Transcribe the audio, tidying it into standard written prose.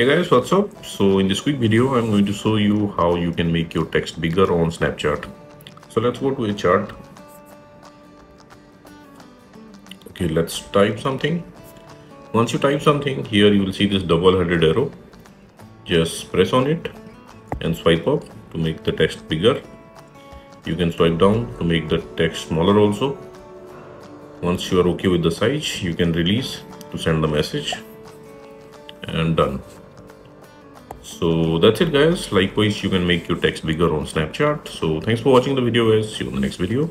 Hey guys, what's up? So in this quick video, I'm going to show you how you can make your text bigger on Snapchat. So let's go to a chart. Okay, let's type something. Once you type something, here you will see this double-headed arrow. Just press on it and swipe up to make the text bigger. You can swipe down to make the text smaller also. Once you are okay with the size, you can release to send the message and done. So that's it guys. Likewise, you can make your text bigger on Snapchat. So thanks for watching the video guys. See you in the next video.